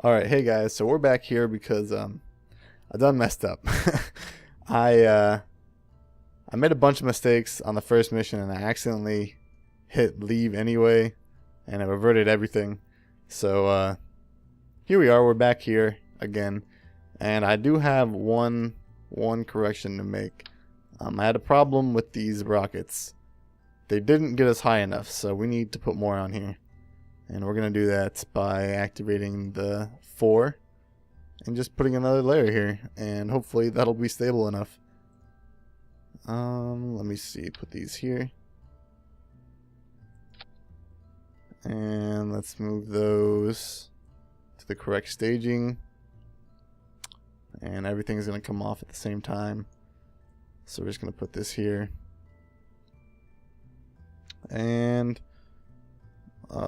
Alright, hey guys, so we're back here because I done messed up. I uh I made a bunch of mistakes on the first mission and I accidentally hit leave anyway and it reverted everything. So here we are, we're back here again. And I do have one correction to make. I had a problem with these rockets. They didn't get us high enough, so we need to put more on here. And we're going to do that by activating the 4 and just putting another layer here. And hopefully that'll be stable enough. Let me see. Put these here. And let's move those to the correct staging. And everything's going to come off at the same time. So we're just going to put this here. And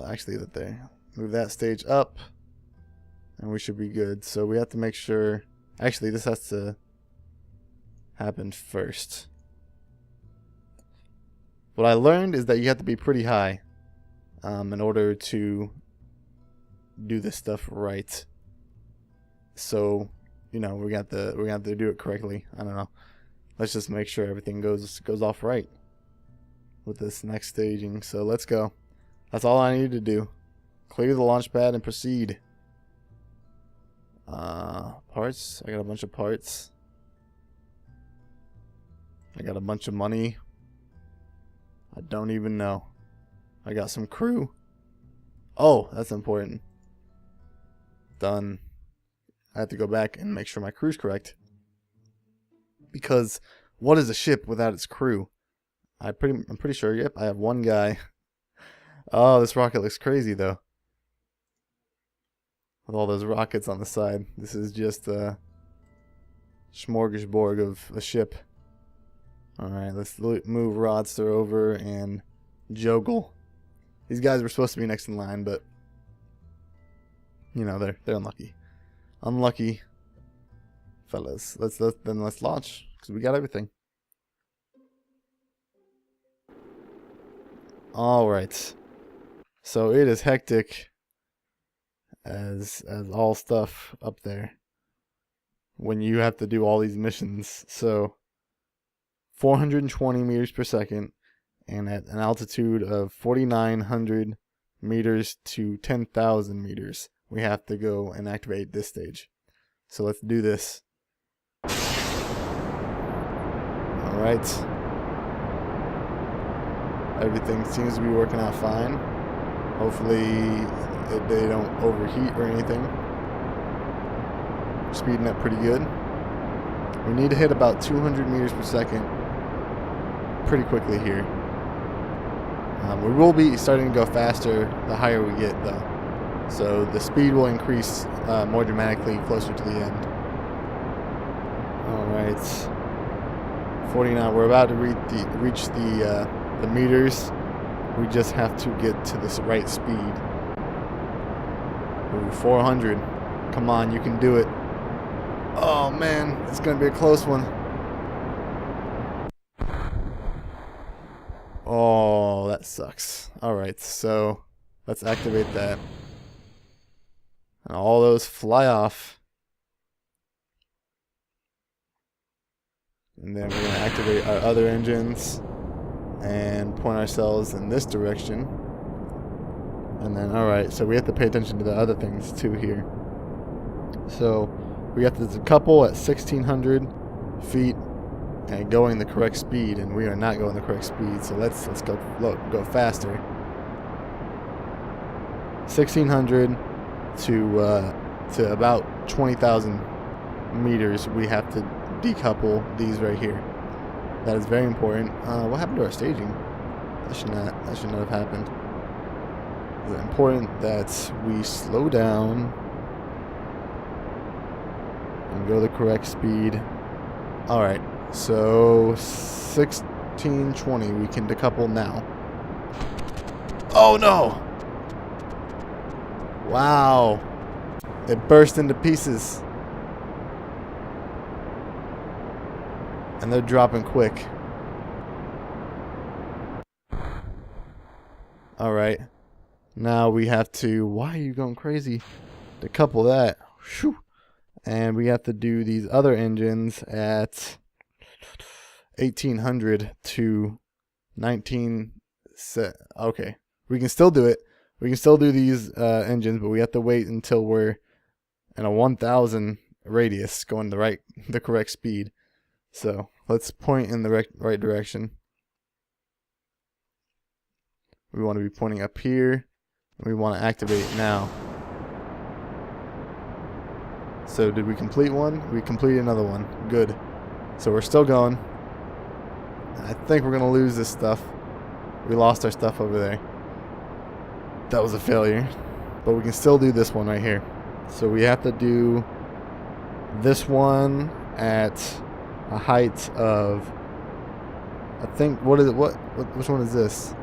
actually that there. Move that stage up and we should be good. So we have to make sure, actually this has to happen first. What I learned is that you have to be pretty high in order to do this stuff right. So, you know, we're gonna have to do it correctly. I don't know. Let's just make sure everything goes off right with this next staging. So let's go. That's all I need to do. Clear the launch pad and proceed. Parts. I got a bunch of parts. I got a bunch of money. I don't even know. I got some crew. Oh, that's important. Done. I have to go back and make sure my crew's correct. Because what is a ship without its crew? I'm pretty sure, yep, I have one guy. Oh, this rocket looks crazy though. With all those rockets on the side. This is just a smorgasbord of a ship. Alright, let's move Rodster over and Joggle. These guys were supposed to be next in line, but you know, they're unlucky. Unlucky fellas. Let's launch, because we got everything. Alright. So it is hectic as all stuff up there when you have to do all these missions. So 420 meters per second and at an altitude of 4,900 meters to 10,000 meters, we have to go and activate this stage. So let's do this. Alright. Everything seems to be working out fine. Hopefully they don't overheat or anything. Speeding up pretty good. We need to hit about 200 meters per second pretty quickly here. We will be starting to go faster the higher we get though. So the speed will increase more dramatically closer to the end. Alright. 49. We're about to reach the meters. We just have to get to this right speed. Ooh, 400. Come on, you can do it. Oh man, it's gonna be a close one. Oh, that sucks. Alright, so let's activate that. And all those fly off. And then we're gonna activate our other engines and point ourselves in this direction. And then, alright, so we have to pay attention to the other things too here. So we got this couple at 1,600 feet and going the correct speed, and we are not going the correct speed. So let's go faster. 1,600 to about 20,000 meters. We have to decouple these right here. That is very important. What happened to our staging? That should not have happened. It's important that we slow down and go the correct speed. Alright, so 1620, we can decouple now. Oh no! Wow! It burst into pieces. And they're dropping quick. Alright. Now we have to... Why are you going crazy? decouple that. Whew. And we have to do these other engines at 1800 to 19 set. Okay, we can still do it. We can still do these engines, but we have to wait until we're in a 1000 radius going the correct speed. So let's point in the right direction. We want to be pointing up here. We want to activate now. So did we complete one? We completed another one. Good. So we're still going. I think we're going to lose this stuff. We lost our stuff over there. That was a failure. But we can still do this one right here. So we have to do this one at a height of, I think, which one is this?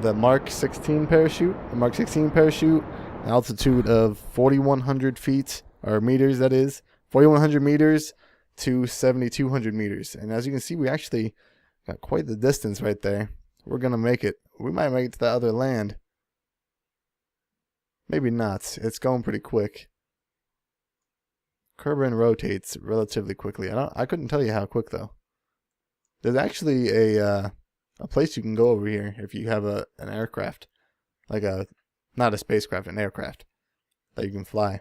The Mark 16 parachute. The Mark 16 parachute, an altitude of 4,100 feet, or meters, that is. 4,100 meters to 7,200 meters. And as you can see, we actually got quite the distance right there. We're going to make it. We might make it to the other land. Maybe not. It's going pretty quick. Kerbal rotates relatively quickly. I couldn't tell you how quick though. There's actually a place you can go over here if you have an aircraft, like not a spacecraft, an aircraft that you can fly.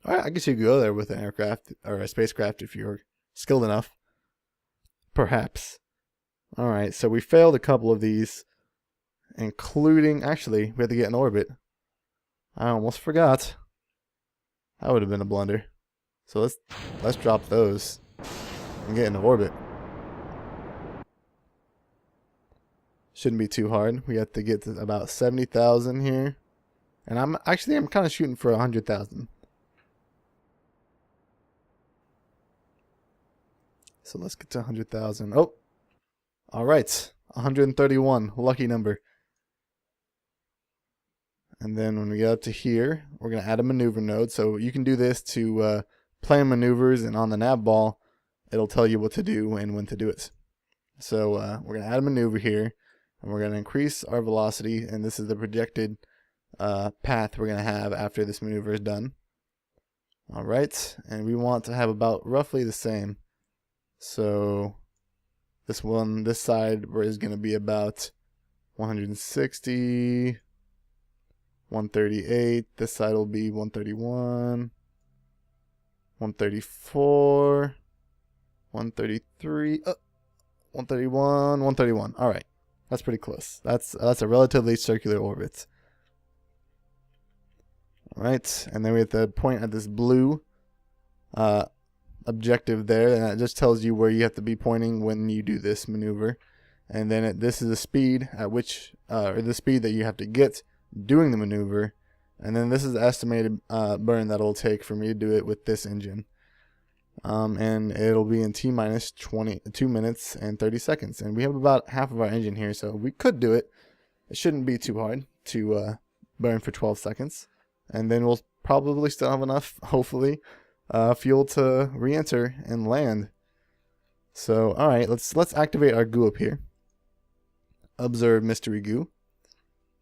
All right, I guess you could go there with an aircraft or a spacecraft if you're skilled enough. Perhaps. All right, so we failed a couple of these, including, actually, we had to get in orbit. I almost forgot. That would have been a blunder. So let's drop those and get into orbit. Shouldn't be too hard. We have to get to about 70,000 here, and I'm kind of shooting for 100,000. So let's get to 100,000. Oh, all right, 131, lucky number. And then when we get up to here, we're going to add a maneuver node. So you can do this to plan maneuvers, and on the nav ball, it'll tell you what to do and when to do it. So we're going to add a maneuver here, and we're going to increase our velocity, and this is the projected path we're going to have after this maneuver is done. All right, and we want to have about roughly the same. So this side is going to be about 160, 138. This side will be 131, 134, 133, 131, 131. All right, that's pretty close. That's a relatively circular orbit. All right, and then we have to point at this blue objective there, and that just tells you where you have to be pointing when you do this maneuver. And then this is the speed at which, or the speed that you have to get doing the maneuver. And then this is the estimated burn that it'll take for me to do it with this engine. And it'll be in T-minus 22 minutes and 30 seconds. And we have about half of our engine here, so we could do it. It shouldn't be too hard to burn for 12 seconds. And then we'll probably still have enough, hopefully, fuel to re-enter and land. So, all right, let's activate our goo up here. Observe mystery goo,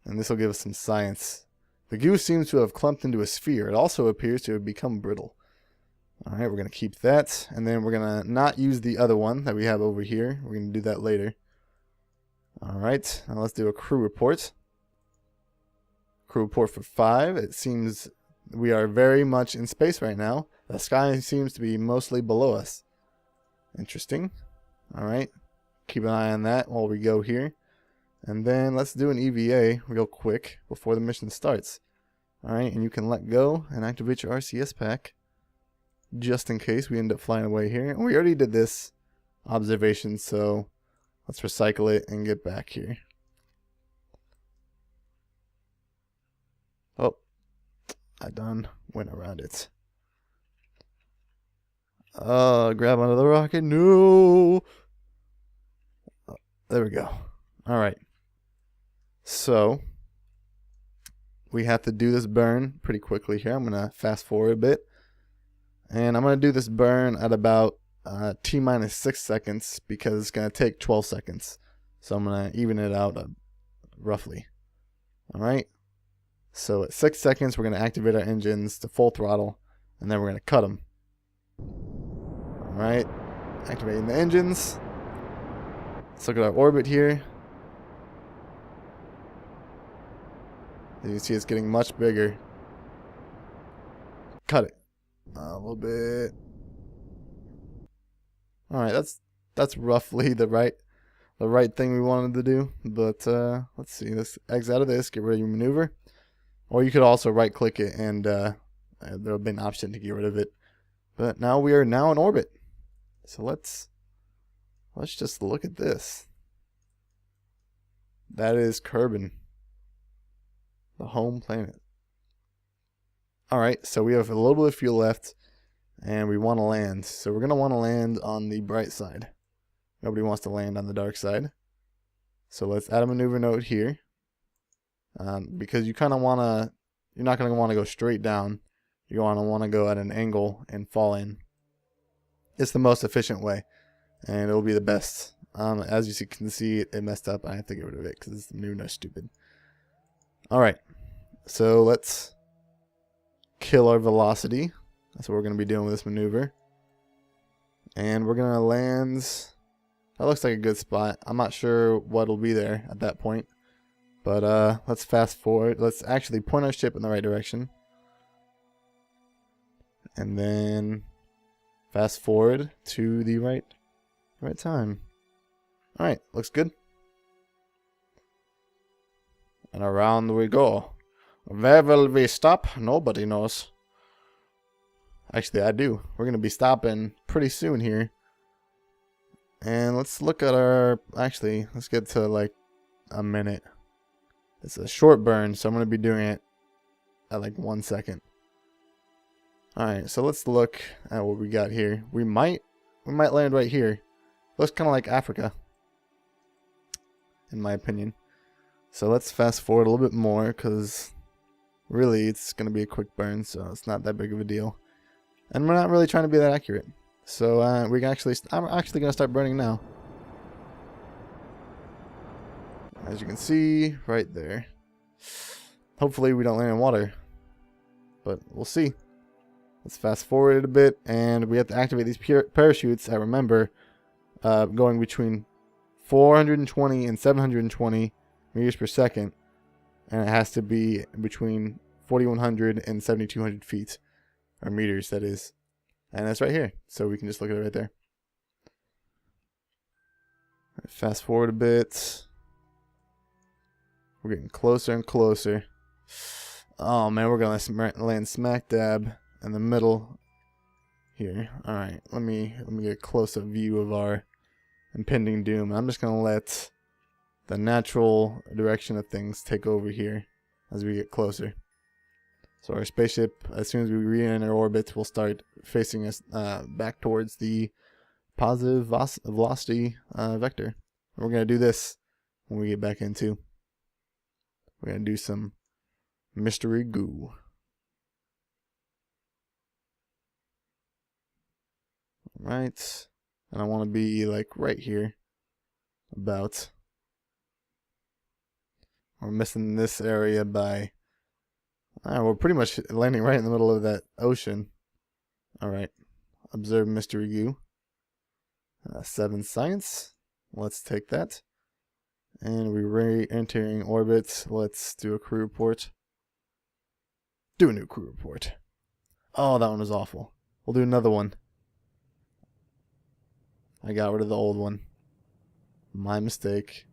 and this will give us some science. The goo seems to have clumped into a sphere. It also appears to have become brittle. All right, we're going to keep that, and then we're going to not use the other one that we have over here. We're going to do that later. All right, now let's do a crew report. Crew report for 5. It seems we are very much in space right now. The sky seems to be mostly below us. Interesting. All right, keep an eye on that while we go here. And then let's do an EVA real quick before the mission starts. All right, and you can let go and activate your RCS pack just in case we end up flying away here. And we already did this observation, so let's recycle it and get back here. Oh, I done went around it. Grab onto the rocket. No. Oh, there we go. All right. So we have to do this burn pretty quickly here. I'm going to fast forward a bit. And I'm going to do this burn at about T-minus 6 seconds because it's going to take 12 seconds. So I'm going to even it out roughly. All right. So at 6 seconds, we're going to activate our engines to full throttle, and then we're going to cut them. Alright, activating the engines. Let's look at our orbit here. As you can see, it's getting much bigger. Cut it a little bit. Alright, that's roughly the right thing we wanted to do. But let's see, let's exit out of this, get rid of your maneuver. Or you could also right click it and there would be an option to get rid of it. But now we are now in orbit. So let's just look at this. That is Kerbal, the home planet. Alright, so we have a little bit of fuel left and we want to land. So we're going to want to land on the bright side. Nobody wants to land on the dark side. So let's add a maneuver node here. Because you kind of want to, you're not going to want to go straight down. You want to go at an angle and fall in. It's the most efficient way, and it'll be the best. As you can see, it messed up. I have to get rid of it because it's new, no stupid. Alright, so let's kill our velocity. That's what we're going to be doing with this maneuver. And we're going to land. That looks like a good spot. I'm not sure what'll be there at that point. But let's fast forward. Let's actually point our ship in the right direction. And then fast forward to the right time. Alright, looks good. And around we go. Where will we stop? Nobody knows. Actually, I do. We're going to be stopping pretty soon here. And let's look at our... Actually, let's get to like a minute. It's a short burn, so I'm going to be doing it at like 1 second. Alright, so let's look at what we got here. We might land right here. Looks kind of like Africa, in my opinion. So let's fast forward a little bit more, because really it's going to be a quick burn, so it's not that big of a deal. And we're not really trying to be that accurate. So I'm actually going to start burning now. As you can see, right there. Hopefully we don't land in water, but we'll see. Let's fast forward a bit, and we have to activate these parachutes. I remember going between 420 and 720 meters per second, and it has to be between 4,100 and 7,200 feet, or meters, that is. And that's right here, so we can just look at it right there. Fast forward a bit. We're getting closer and closer. Oh man, we're gonna land smack dab in the middle here. Alright, let me get a close-up view of our impending doom. I'm just gonna let the natural direction of things take over here as we get closer. So our spaceship, as soon as we re-enter orbit, will start facing us back towards the positive velocity vector. And we're gonna do this when we get back into. We're gonna do some mystery goo. Right, and I want to be like right here. About. We're missing this area by. We're pretty much landing right in the middle of that ocean. Alright. Observe mystery goo. 7 science. Let's take that. And we're re-entering orbit. Let's do a crew report. Do a new crew report. Oh, that one was awful. We'll do another one. I got rid of the old one. My mistake.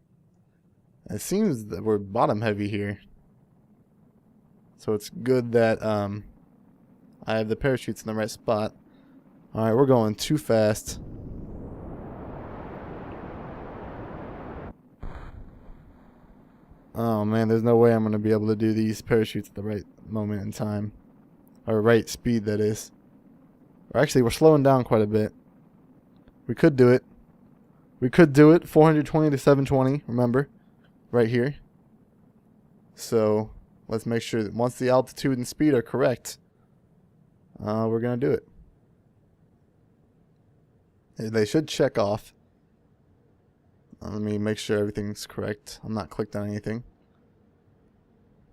It seems that we're bottom heavy here. So it's good that I have the parachutes in the right spot. Alright, we're going too fast. Oh man, there's no way I'm going to be able to do these parachutes at the right moment in time. Or right speed, that is. Or actually, we're slowing down quite a bit. We could do it. We could do it. 420 to 720, remember? Right here. So, let's make sure that once the altitude and speed are correct, we're going to do it. They should check off. Let me make sure everything's correct. I'm not clicked on anything.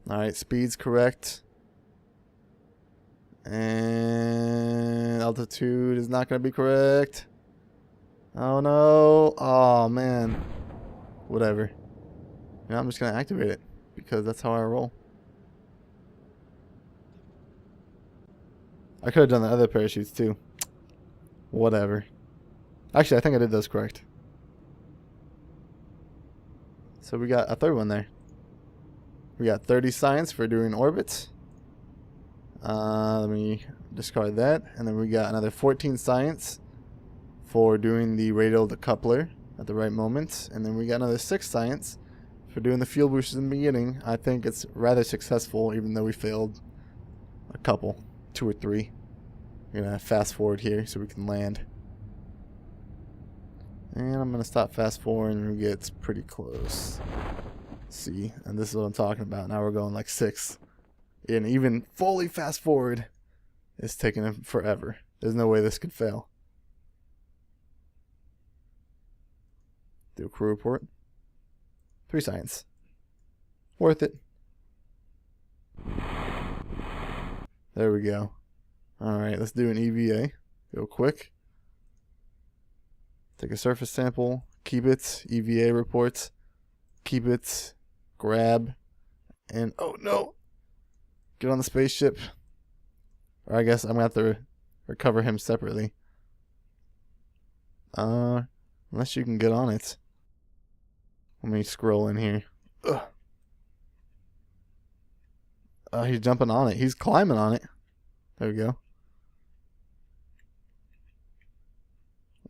Alright, speed's correct. And altitude is not going to be correct. Oh no. Oh man. Whatever. You know, I'm just going to activate it because that's how I roll. I could have done the other parachutes too. Whatever. Actually, I think I did those correct. So we got a third one there. We got 30 science for doing orbits. Let me discard that. And then we got another 14 science for doing the radial decoupler at the right moment. And then we got another 6 science for doing the fuel boosters in the beginning. I think it's rather successful, even though we failed a couple, 2 or 3. We're going to fast forward here so we can land. And I'm going to stop fast forward and we get pretty close. See, and this is what I'm talking about. Now we're going like 6. And even fully fast forward is taking forever. There's no way this could fail. Do a crew report. 3 science. Worth it. There we go. Alright, let's do an EVA. Real quick. Take a surface sample. Keep it. EVA reports. Keep it. Grab. And oh no! Get on the spaceship. Or I guess I'm going to have to recover him separately. Unless you can get on it. Let me scroll in here. Ugh. He's jumping on it. He's climbing on it. There we go.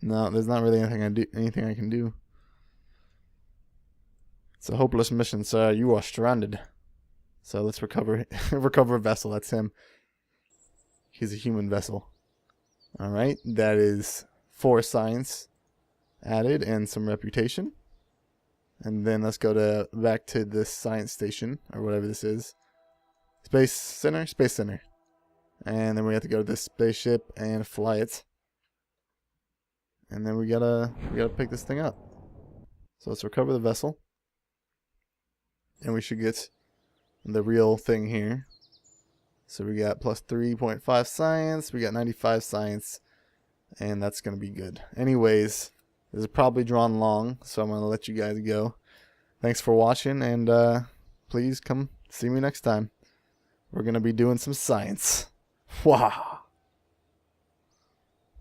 No, there's not really anything I can do. It's a hopeless mission, sir. You are stranded. So let's recover recover a vessel. That's him. He's a human vessel. Alright, that is 4 science added and some reputation. And then let's go back to this science station, or whatever this is. Space Center? Space Center. And then we have to go to this spaceship and fly it. And then we gotta pick this thing up. So let's recover the vessel. And we should get the real thing here. So we got plus 3.5 science. We got 95 science. And that's going to be good. Anyways, this is probably drawn long. So I'm going to let you guys go. Thanks for watching. And please come see me next time. We're going to be doing some science. Wow.